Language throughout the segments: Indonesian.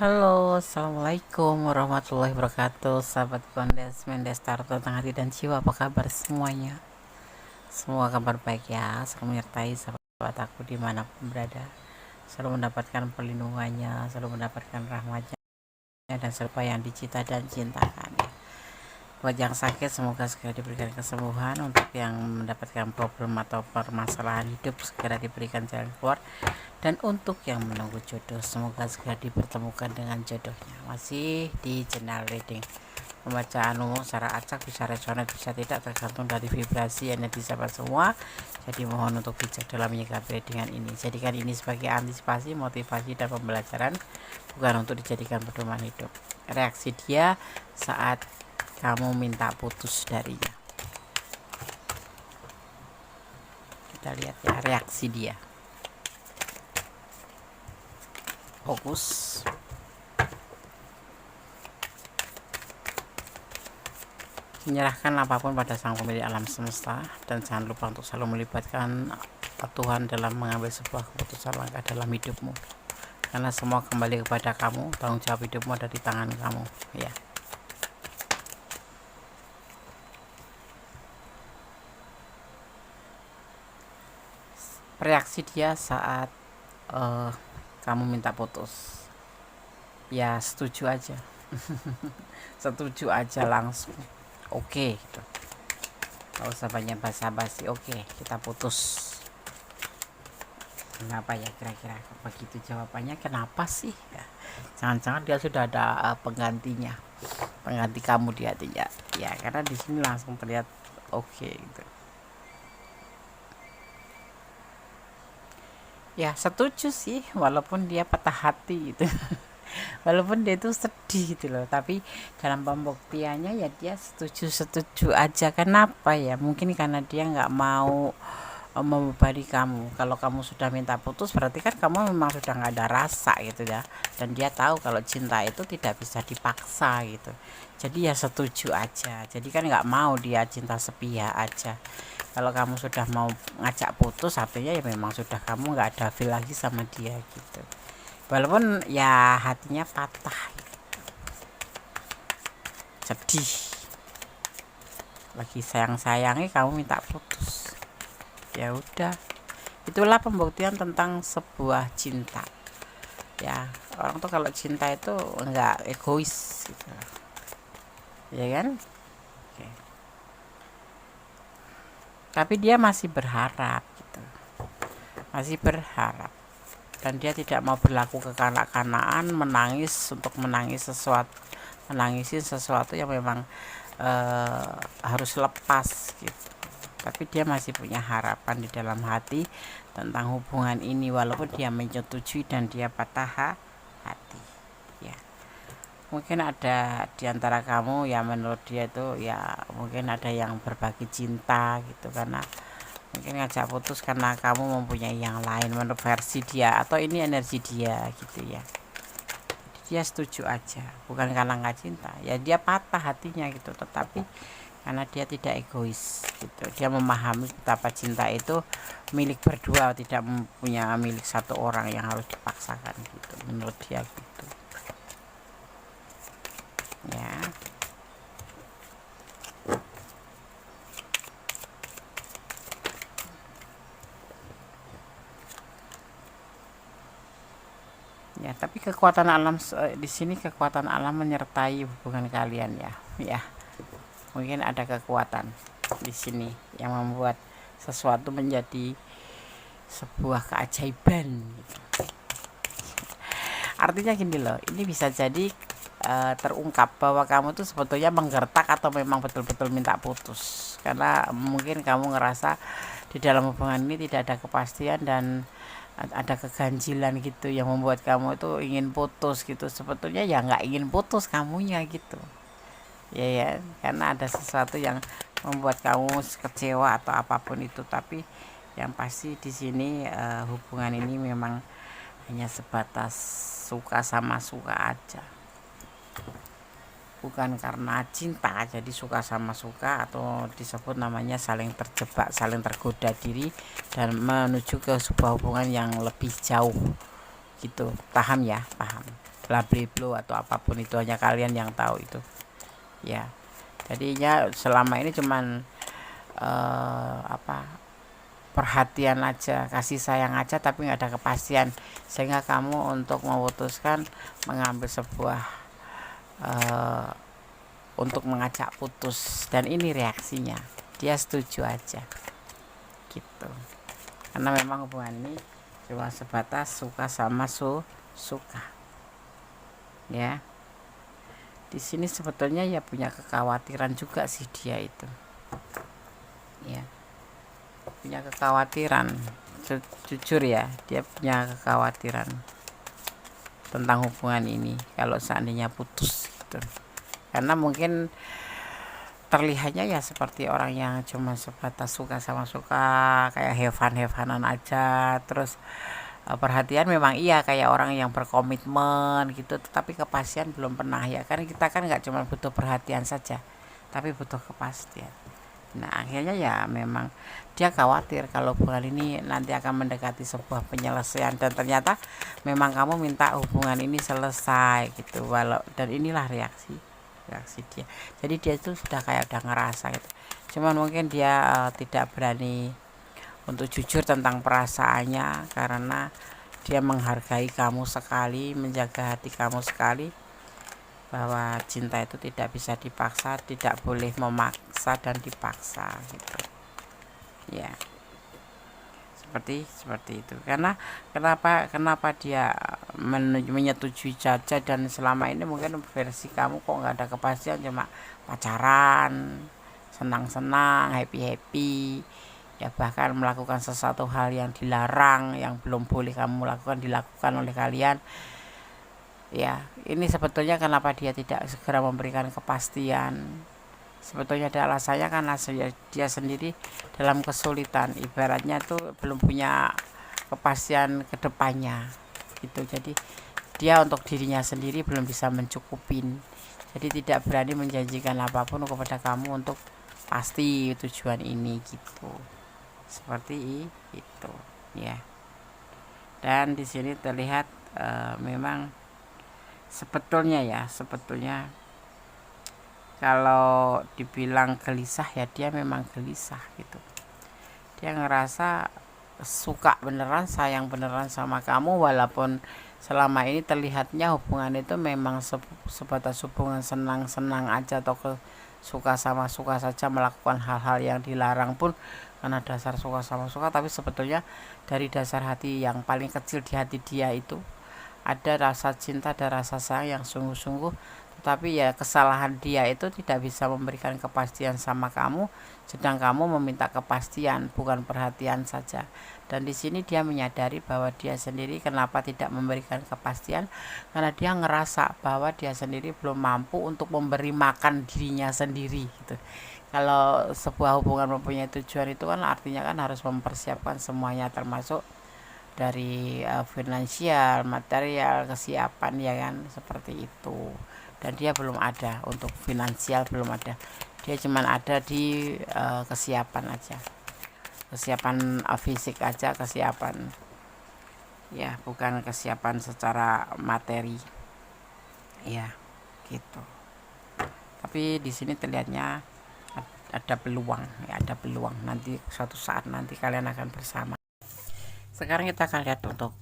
Halo, assalamualaikum warahmatullahi wabarakatuh. Sahabat Kondes Mendes Tarto Tengah Hati dan Jiwa, apa kabar semuanya? Semua kabar baik ya, selalu menyertai sahabat aku dimanapun berada, selalu mendapatkan perlindungannya, selalu mendapatkan rahmatnya, dan serba yang dicita dan cintakan ya. Buat yang sakit semoga segera diberikan kesembuhan, untuk yang mendapatkan problem atau permasalahan hidup segera diberikan jalan keluar, dan untuk yang menunggu jodoh semoga segera dipertemukan dengan jodohnya. Masih di channel reading, pembacaan umum secara acak, bisa resonate bisa tidak, tergantung dari vibrasi energi sahabat semua. Jadi mohon untuk bijak dalam menyikapi readingan ini, jadikan ini sebagai antisipasi, motivasi, dan pembelajaran, bukan untuk dijadikan pedoman hidup. Reaksi dia saat kamu minta putus darinya, kita lihat ya reaksi dia. Fokus. Menyerahkan apapun pada sang pemilik alam semesta, dan jangan lupa untuk selalu melibatkan Tuhan dalam mengambil sebuah keputusan langkah dalam hidupmu, karena semua kembali kepada kamu. Tanggung jawab hidupmu ada di tangan kamu ya. Reaksi dia saat kamu minta putus, ya setuju aja. Setuju aja langsung, oke gitu. Gak usah banyak basa-basi, oke kita putus. Kenapa ya kira-kira begitu jawabannya? Kenapa sih ya? Jangan-jangan dia sudah ada penggantinya, pengganti kamu di hatinya ya, karena di sini langsung terlihat oke gitu ya. Setuju sih, walaupun dia patah hati gitu. Walaupun dia itu sedih gitu loh, tapi dalam pembuktiannya ya dia setuju aja. Kenapa ya? Mungkin karena dia nggak mau membebani kamu. Kalau kamu sudah minta putus, berarti kan kamu memang sudah nggak ada rasa gitu ya, dan dia tahu kalau cinta itu tidak bisa dipaksa gitu. Jadi ya setuju aja, jadi kan nggak mau dia cinta sepihak aja. Kalau kamu sudah mau ngajak putus, artinya ya memang sudah kamu nggak ada feel lagi sama dia gitu, walaupun ya hatinya patah, sedih, lagi sayang-sayangnya kamu minta putus. Ya udah, itulah pembuktian tentang sebuah cinta ya. Orang tuh kalau cinta itu enggak egois gitu, ya kan. Oke. Tapi dia masih berharap gitu, masih berharap, dan dia tidak mau berlaku kekanak-kanakan, menangis untuk menangisi sesuatu yang memang harus lepas gitu. Tapi dia masih punya harapan di dalam hati tentang hubungan ini, walaupun dia menyetujui dan dia patah hati ya. Mungkin ada di antara kamu ya, menurut dia itu ya mungkin ada yang berbagi cinta gitu, karena mungkin ngajak putus karena kamu mempunyai yang lain menurut versi dia, atau ini energi dia gitu ya. Dia setuju aja, bukan karena nggak cinta ya, dia patah hatinya gitu, tetapi karena dia tidak egois gitu. Dia memahami betapa cinta itu milik berdua, tidak punya milik satu orang yang harus dipaksakan gitu, menurut dia gitu ya. Ya, tapi kekuatan alam di sini, kekuatan alam menyertai hubungan kalian ya. Ya, mungkin ada kekuatan di sini yang membuat sesuatu menjadi sebuah keajaiban gitu. Artinya gini loh, ini bisa jadi terungkap bahwa kamu tuh sebetulnya menggertak atau memang betul-betul minta putus, karena mungkin kamu ngerasa di dalam hubungan ini tidak ada kepastian dan ada keganjilan gitu yang membuat kamu itu ingin putus gitu. Sebetulnya ya nggak ingin putus kamunya gitu ya, ya, karena ada sesuatu yang membuat kamu kecewa atau apapun itu. Tapi yang pasti di sini hubungan ini memang hanya sebatas suka sama suka aja, bukan karena cinta jadi suka sama suka, atau disebut namanya saling terjebak, saling tergoda diri dan menuju ke sebuah hubungan yang lebih jauh gitu. Paham ya? Paham. blablabla atau apapun itu, hanya kalian yang tahu itu ya. Jadinya selama ini cuman perhatian aja, kasih sayang aja, tapi nggak ada kepastian, sehingga kamu untuk memutuskan mengambil sebuah untuk mengajak putus, dan ini reaksinya dia setuju aja gitu. Karena memang hubungan ini cuma sebatas suka sama suka ya. Di sini sebetulnya ya punya kekhawatiran juga sih dia itu ya, punya kekhawatiran. Jujur ya, dia punya kekhawatiran tentang hubungan ini kalau seandainya putus gitu. Karena mungkin terlihatnya ya seperti orang yang cuma sebatas suka sama suka, kayak have-fun aja. Terus perhatian memang iya kayak orang yang berkomitmen gitu, tetapi kepastian belum pernah ya. Karena kita kan nggak cuma butuh perhatian saja, tapi butuh kepastian. Nah akhirnya ya memang dia khawatir kalau hubungan ini nanti akan mendekati sebuah penyelesaian, dan ternyata memang kamu minta hubungan ini selesai gitu. Dan inilah reaksi dia. Jadi dia itu sudah kayak udah ngerasa gitu, cuman mungkin dia tidak berani untuk jujur tentang perasaannya, karena dia menghargai kamu sekali, menjaga hati kamu sekali, bahwa cinta itu tidak bisa dipaksa, tidak boleh memaksa dan dipaksa gitu ya. Seperti itu. Karena kenapa dia menyetujui saja, dan selama ini mungkin versi kamu kok nggak ada kepastian, cuma pacaran, senang-senang, happy ya, bahkan melakukan sesuatu hal yang dilarang, yang belum boleh kamu lakukan, dilakukan oleh kalian ya. Ini sebetulnya kenapa dia tidak segera memberikan kepastian, sebetulnya ada alasannya, karena dia sendiri dalam kesulitan, ibaratnya tuh belum punya kepastian ke depannya gitu. Jadi dia untuk dirinya sendiri belum bisa mencukupin, jadi tidak berani menjanjikan apapun kepada kamu untuk pasti tujuan ini gitu. Seperti itu ya. Dan di sini terlihat memang sebetulnya kalau dibilang gelisah ya, dia memang gelisah gitu. Dia ngerasa suka beneran, sayang beneran sama kamu, walaupun selama ini terlihatnya hubungan itu memang sebatas hubungan senang-senang aja, atau suka sama suka saja, melakukan hal-hal yang dilarang pun karena dasar suka sama suka. Tapi sebetulnya dari dasar hati yang paling kecil di hati dia itu ada rasa cinta, ada rasa sayang yang sungguh-sungguh. Tetapi ya kesalahan dia itu tidak bisa memberikan kepastian sama kamu, sedang kamu meminta kepastian, bukan perhatian saja. Dan di sini dia menyadari bahwa dia sendiri kenapa tidak memberikan kepastian, karena dia ngerasa bahwa dia sendiri belum mampu untuk memberi makan dirinya sendiri gitu. Kalau sebuah hubungan mempunyai tujuan itu kan artinya kan harus mempersiapkan semuanya, termasuk dari finansial, material, kesiapan ya kan, seperti itu. Dan dia belum ada untuk finansial, belum ada. Dia cuman ada di kesiapan aja, kesiapan fisik aja, kesiapan ya, bukan kesiapan secara materi ya gitu. Tapi di sini terlihatnya ada peluang ya, ada peluang nanti suatu saat nanti kalian akan bersama. Sekarang kita akan lihat untuk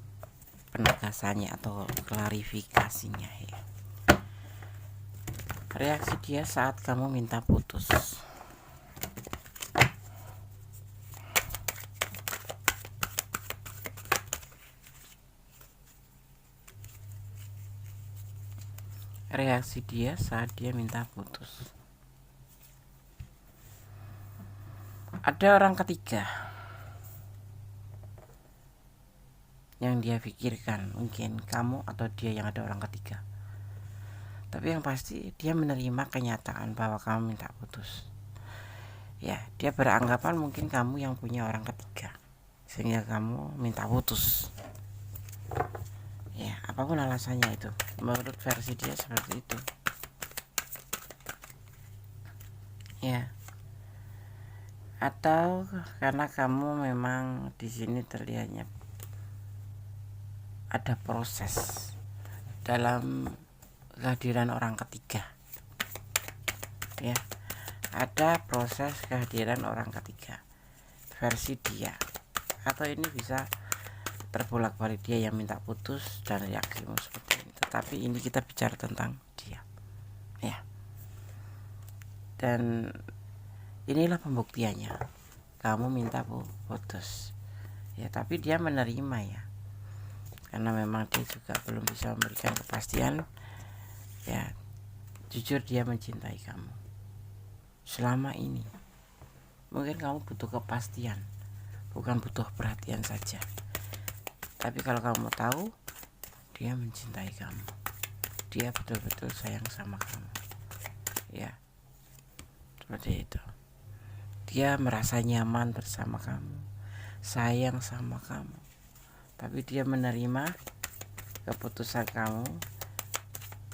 penegasannya atau klarifikasinya ya. Reaksi dia saat kamu minta putus. Reaksi dia saat dia minta putus. Ada orang ketiga yang dia pikirkan, mungkin kamu atau dia yang ada orang ketiga. Tapi yang pasti dia menerima kenyataan bahwa kamu minta putus. Ya, dia beranggapan mungkin kamu yang punya orang ketiga, sehingga kamu minta putus. Ya, apapun alasannya itu, menurut versi dia seperti itu. Ya. Atau karena kamu memang di sini terlihatnya ada proses dalam kehadiran orang ketiga, ya. Ada proses kehadiran orang ketiga versi dia, atau ini bisa terbolak-balik dia yang minta putus dan reaksimu seperti ini. Tetapi ini kita bicara tentang dia, ya. Dan inilah pembuktiannya, kamu minta putus, ya, tapi dia menerima, ya, karena memang dia juga belum bisa memberikan kepastian, ya. Jujur dia mencintai kamu selama ini. Mungkin kamu butuh kepastian, bukan butuh perhatian saja. Tapi kalau kamu tahu dia mencintai kamu, dia betul-betul sayang sama kamu, ya, seperti itu. Dia merasa nyaman bersama kamu, sayang sama kamu, tapi dia menerima keputusan kamu,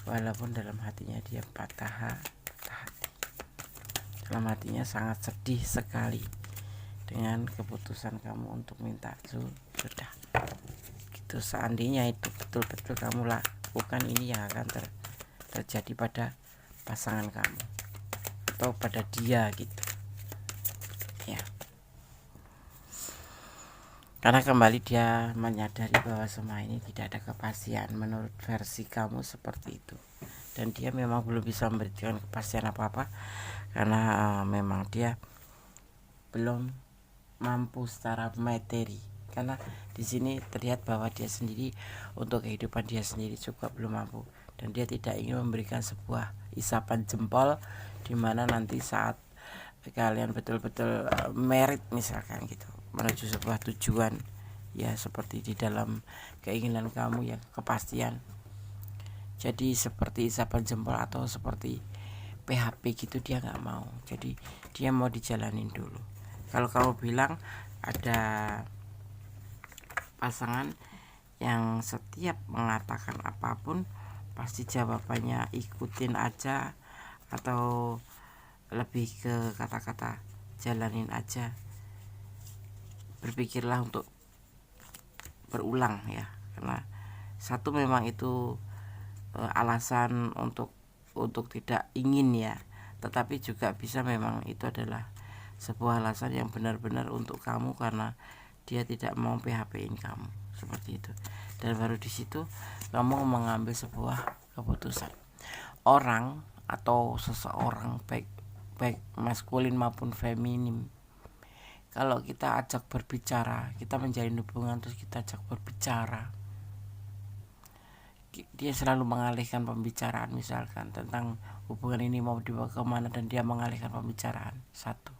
walaupun dalam hatinya dia patah hati. Dalam hatinya sangat sedih sekali dengan keputusan kamu untuk minta sudah gitu. Seandainya itu betul-betul kamu lakukan, ini yang akan terjadi pada pasangan kamu atau pada dia gitu, ya. Karena kembali dia menyadari bahwa semua ini tidak ada kepastian menurut versi kamu seperti itu, dan dia memang belum bisa memberikan kepastian apa-apa karena memang dia belum mampu secara materi. Karena di sini terlihat bahwa dia sendiri untuk kehidupan dia sendiri juga belum mampu, dan dia tidak ingin memberikan sebuah isapan jempol di mana nanti saat kalian betul-betul merit misalkan gitu, menuju sebuah tujuan, ya, seperti di dalam keinginan kamu yang kepastian. Jadi seperti isapan jempol atau seperti PHP gitu dia nggak mau. Jadi dia mau dijalanin dulu. Kalau kamu bilang ada pasangan yang setiap mengatakan apapun pasti jawabannya ikutin aja, atau lebih ke kata-kata jalanin aja, berpikirlah untuk berulang, ya. Karena satu memang itu alasan untuk tidak ingin, ya, tetapi juga bisa memang itu adalah sebuah alasan yang benar-benar untuk kamu karena dia tidak mau PHP-in kamu, seperti itu. Dan baru di situ kamu mengambil sebuah keputusan. Orang atau seseorang, baik maskulin maupun feminim, kalau kita ajak berbicara, kita menjalin hubungan terus kita ajak berbicara, dia selalu mengalihkan pembicaraan, misalkan tentang hubungan ini mau dibawa kemana, dan dia mengalihkan pembicaraan. Satu,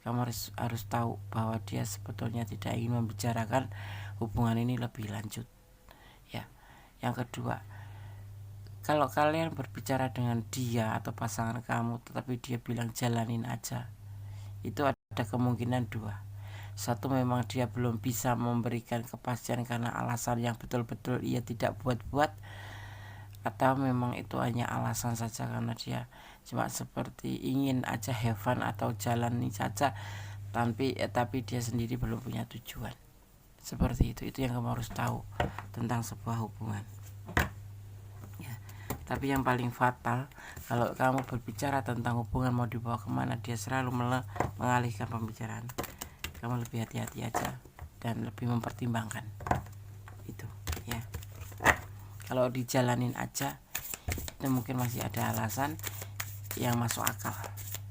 kamu harus tahu bahwa dia sebetulnya tidak ingin membicarakan hubungan ini lebih lanjut, ya. Yang kedua, kalau kalian berbicara dengan dia atau pasangan kamu tetapi dia bilang jalanin aja, itu ada kemungkinan dua. Satu, memang dia belum bisa memberikan kepastian karena alasan yang betul-betul ia tidak buat-buat, atau memang itu hanya alasan saja karena dia cuma seperti ingin aja have fun atau jalani saja, tapi dia sendiri belum punya tujuan. Seperti itu yang kamu harus tahu tentang sebuah hubungan, ya. Tapi yang paling fatal, kalau kamu berbicara tentang hubungan mau dibawa kemana, dia selalu mengalihkan pembicaraan. Kamu lebih hati-hati aja dan lebih mempertimbangkan itu, ya. Kalau dijalanin aja itu mungkin masih ada alasan yang masuk akal,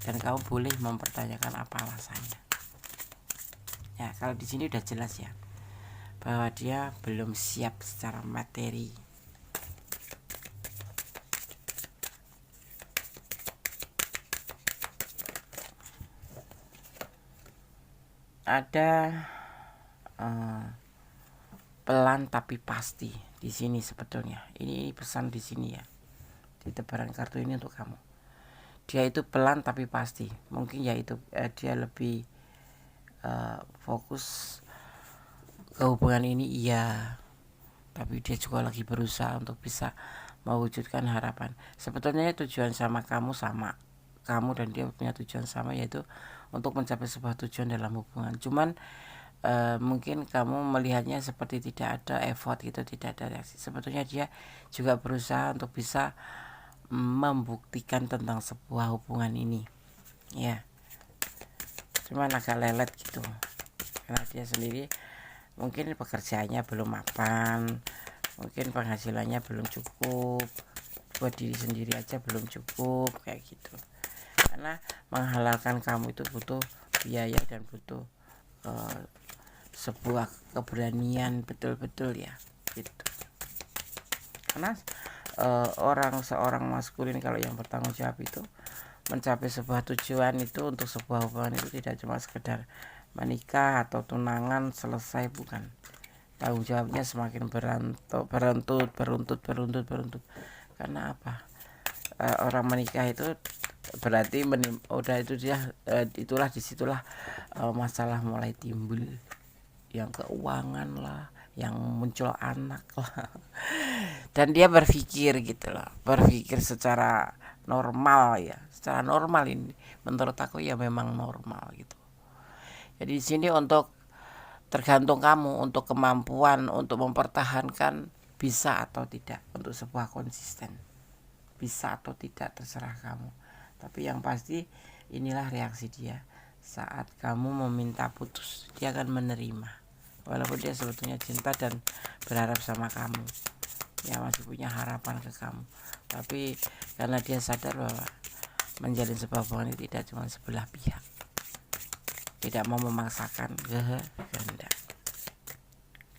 dan kamu boleh mempertanyakan apa alasannya, ya. Kalau di sini udah jelas, ya, bahwa dia belum siap secara materi. Ada pelan tapi pasti di sini sebetulnya. Ini pesan di sini, ya, di tebaran kartu ini untuk kamu. Dia itu pelan tapi pasti. Mungkin ya itu dia lebih fokus ke hubungan ini, iya, tapi dia juga lagi berusaha untuk bisa mewujudkan harapan. Sebetulnya tujuan sama kamu dan dia punya tujuan sama, yaitu untuk mencapai sebuah tujuan dalam hubungan. Cuman mungkin kamu melihatnya seperti tidak ada effort gitu, tidak ada reaksi. Sebetulnya dia juga berusaha untuk bisa membuktikan tentang sebuah hubungan ini, ya. Cuman agak lelet gitu, karena dia sendiri mungkin pekerjaannya belum mapan, mungkin penghasilannya belum cukup, buat diri sendiri aja belum cukup kayak gitu. Karena menghalalkan kamu itu butuh biaya dan butuh sebuah keberanian betul-betul ya gitu. Karena seorang maskulin kalau yang bertanggung jawab itu mencapai sebuah tujuan itu untuk sebuah hubungan itu tidak cuma sekedar menikah atau tunangan selesai, bukan. Tanggung jawabnya semakin beruntut. Karena apa? Orang menikah itu berarti udah itu dia disitulah masalah mulai timbul, yang keuangan lah, yang muncul anak lah. Dan dia berpikir gitu loh, berpikir secara normal ya, secara normal ini menurut aku ya memang normal gitu. Jadi di sini untuk tergantung kamu, untuk kemampuan untuk mempertahankan bisa atau tidak, untuk sebuah konsisten bisa atau tidak terserah kamu. Tapi yang pasti inilah reaksi dia saat kamu meminta putus. Dia akan menerima walaupun dia sebetulnya cinta dan berharap sama kamu, ya masih punya harapan ke kamu. Tapi karena dia sadar bahwa menjalin sebuah hubungan itu tidak cuma sebelah pihak, tidak mau memaksakan kehendak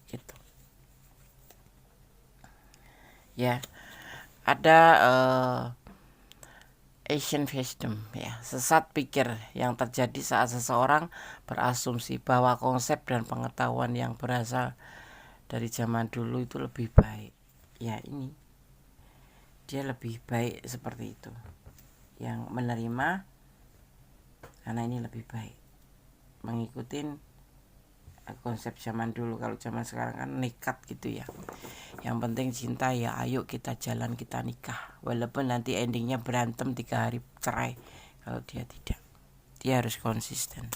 gitu ya. Ada Asian wisdom ya, sesat pikir yang terjadi saat seseorang berasumsi bahwa konsep dan pengetahuan yang berasal dari zaman dulu itu lebih baik. Ya ini dia lebih baik seperti itu, yang menerima karena ini lebih baik, mengikuti konsep zaman dulu. Kalau zaman sekarang kan nekat gitu ya, yang penting cinta ya ayo kita jalan, kita nikah, walaupun nanti endingnya berantem 3 hari cerai. Kalau dia tidak, dia harus konsisten.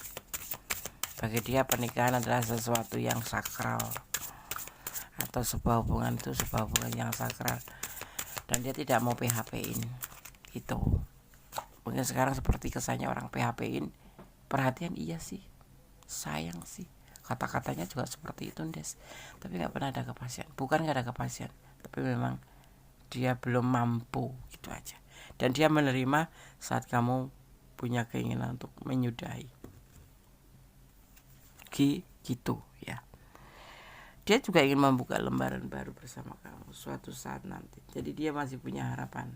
Bagi dia pernikahan adalah sesuatu yang sakral, atau sebuah hubungan itu sebuah hubungan yang sakral, dan dia tidak mau PHP-in gitu. Mungkin sekarang seperti kesannya orang PHP-in, perhatian iya sih, sayang sih, kata-katanya juga seperti itu Des, tapi nggak pernah ada kepastian. Bukan nggak ada kepastian, tapi memang dia belum mampu gitu aja. Dan dia menerima saat kamu punya keinginan untuk menyudahi gitu ya. Dia juga ingin membuka lembaran baru bersama kamu suatu saat nanti. Jadi dia masih punya harapan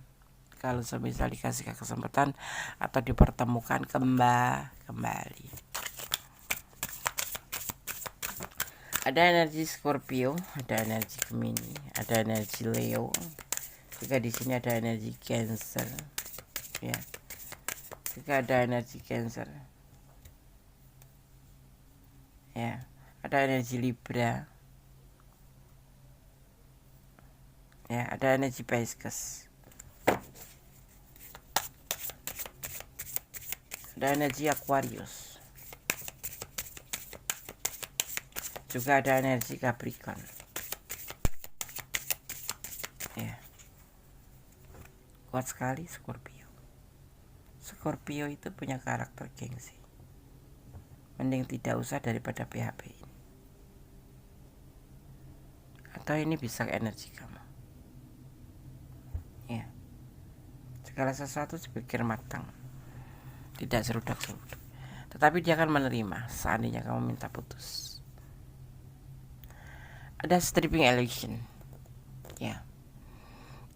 kalau semisal dikasih kesempatan atau dipertemukan kembali. Ada energi Scorpio, ada energi Gemini, ada energi Leo. Juga di sini ada energi Cancer. Ya. Juga ada energi Cancer. Ya. Ada energi Libra. Ya, ada energi Pisces. Ada energi Aquarius. Juga ada energi Capricorn. Ya. Kuat sekali Scorpio. Scorpio itu punya karakter gengsi. Mending tidak usah daripada PHP ini. Atau ini bisa energi kamu. Ya. Segala sesuatu dipikir matang, tidak serudak-seruduk. Tetapi dia akan menerima seandainya kamu minta putus. Ada stripping illusion. Ya.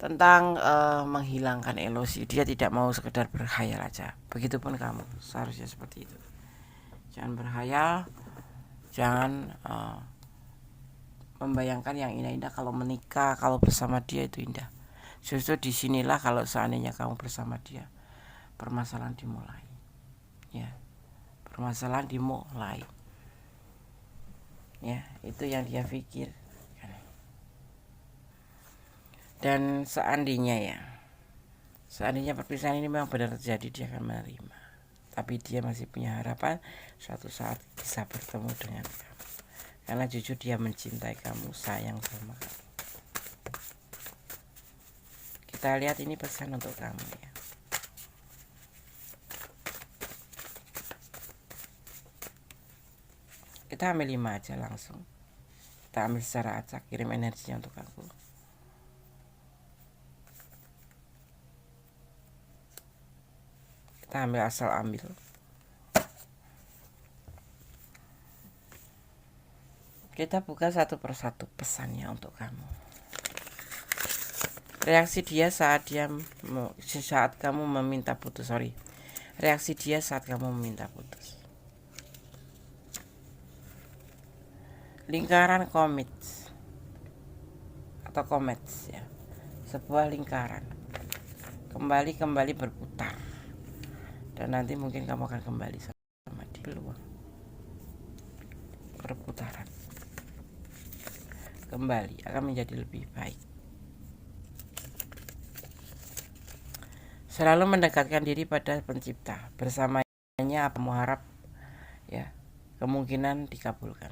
Tentang menghilangkan ilusi. Dia tidak mau sekedar berkhayal aja. Begitupun kamu seharusnya seperti itu. Jangan berkhayal, jangan membayangkan yang indah-indah. Kalau menikah, kalau bersama dia itu indah. Justru disinilah kalau seandainya kamu bersama dia, permasalahan dimulai. Ya, permasalahan dimulai. Ya, itu yang dia pikir. Dan seandainya perpisahan ini memang benar terjadi, dia akan menerima. Tapi dia masih punya harapan suatu saat bisa bertemu dengan kamu. karena jujur dia mencintai kamu, sayang sama kamu. Kita lihat ini pesan untuk kamu ya. Kita ambil 5 aja langsung. Kita ambil secara acak, kirim energinya untuk aku. Kita ambil asal ambil. Kita buka satu persatu pesannya untuk kamu. Reaksi dia saat kamu meminta putus. Reaksi dia saat kamu meminta putus. Lingkaran komit atau komets ya. Sebuah lingkaran. Kembali berputar. Dan nanti mungkin kamu akan kembali sama dia. Peluang. Perputaran. Kembali akan menjadi lebih baik. Selalu mendekatkan diri pada pencipta. Bersamanya apa mau harap ya, kemungkinan dikabulkan.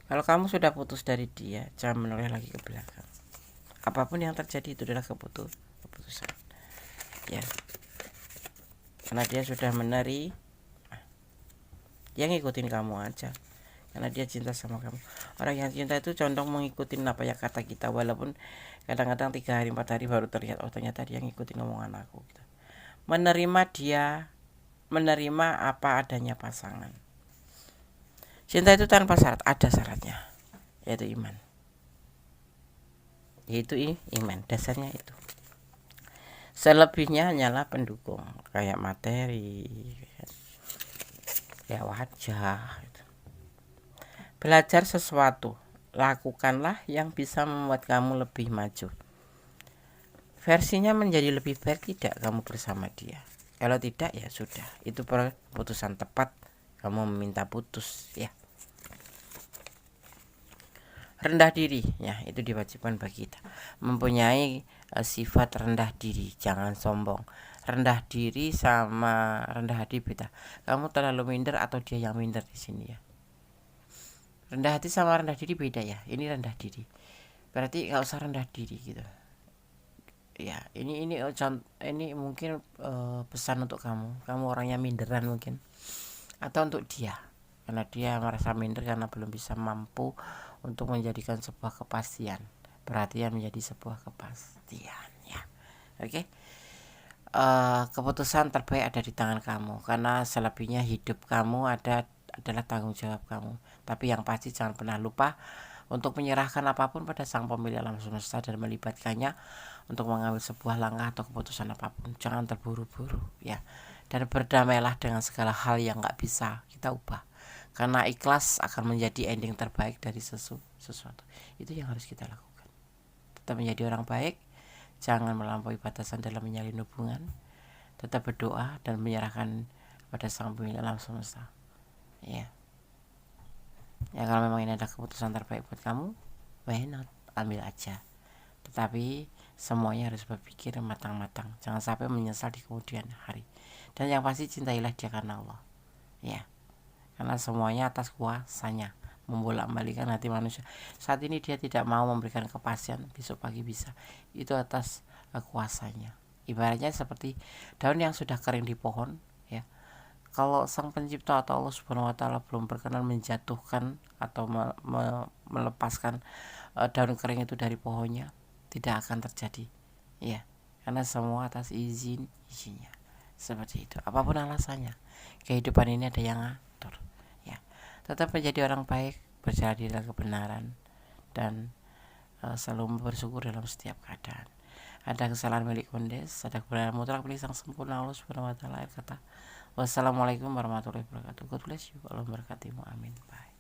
Kalau kamu sudah putus dari dia, jangan menoleh lagi ke belakang. Apapun yang terjadi itu adalah keputusan ya, karena dia sudah dia ngikutin kamu aja karena dia cinta sama kamu. Orang yang cinta itu condong mengikuti apa yang kata kita, walaupun kadang-kadang 3 hari 4 hari baru terlihat, oh ternyata dia ngikutin omongan aku gitu. Menerima apa adanya pasangan. Cinta itu tanpa syarat, ada syaratnya, yaitu iman. Iman, dasarnya itu. Selebihnya hanyalah pendukung, kayak materi, kayak wajah gitu. Belajar sesuatu, lakukanlah yang bisa membuat kamu lebih maju. Versinya menjadi lebih baik tidak kamu bersama dia. Kalau tidak ya sudah, itu keputusan tepat kamu meminta putus ya. Rendah diri ya, itu diwajibkan bagi kita. Mempunyai sifat rendah diri, jangan sombong. Rendah diri sama rendah hati beda. Kamu terlalu minder atau dia yang minder di sini ya. Rendah hati sama rendah diri beda ya. Ini rendah diri. Berarti nggak usah rendah diri gitu. Ya, ini mungkin pesan untuk kamu. Kamu orangnya minderan mungkin. Atau untuk dia. Karena dia merasa minder karena belum bisa mampu untuk menjadikan sebuah kepastian. Perhatian menjadi sebuah kepastian ya. Oke. Keputusan terbaik ada di tangan kamu, karena selebihnya hidup kamu adalah tanggung jawab kamu. Tapi yang pasti jangan pernah lupa untuk menyerahkan apapun pada Sang Pemilik alam semesta dan melibatkannya untuk mengambil sebuah langkah atau keputusan apapun. Jangan terburu-buru ya. Dan berdamailah dengan segala hal yang gak bisa kita ubah, karena ikhlas akan menjadi ending terbaik dari sesuatu. Itu yang harus kita lakukan. Tetap menjadi orang baik, jangan melampaui batasan dalam menjalin hubungan. Tetap berdoa dan menyerahkan pada Sang Pemilik alam semesta ya. Ya kalau memang ini ada keputusan terbaik buat kamu, why not, ambil aja. Tetapi semuanya harus berpikir matang-matang, jangan sampai menyesal di kemudian hari. Dan yang pasti cintailah dia karena Allah ya, karena semuanya atas kuasanya membolak-balikan hati manusia. Saat ini dia tidak mau memberikan kepastian, besok pagi bisa. Itu atas kuasanya. Ibaratnya seperti daun yang sudah kering di pohon ya. Kalau Sang Pencipta atau Allah Subhanahu wa taala belum berkenan menjatuhkan atau melepaskan daun kering itu dari pohonnya, tidak akan terjadi ya, karena semua atas izinnya. Seperti itu. Apapun alasannya, kehidupan ini ada yang ngatur ya. Tetap menjadi orang baik, berjalan di dalam kebenaran, dan selalu bersyukur dalam setiap keadaan. Ada kesalahan milik Kondes, ada kebenaran mutlak milik Sang Sempurna Allah Subhanahu wa taala. Kata wassalamualaikum warahmatullahi wabarakatuh. God bless you. Allah memberkatimu. Amin. Bye.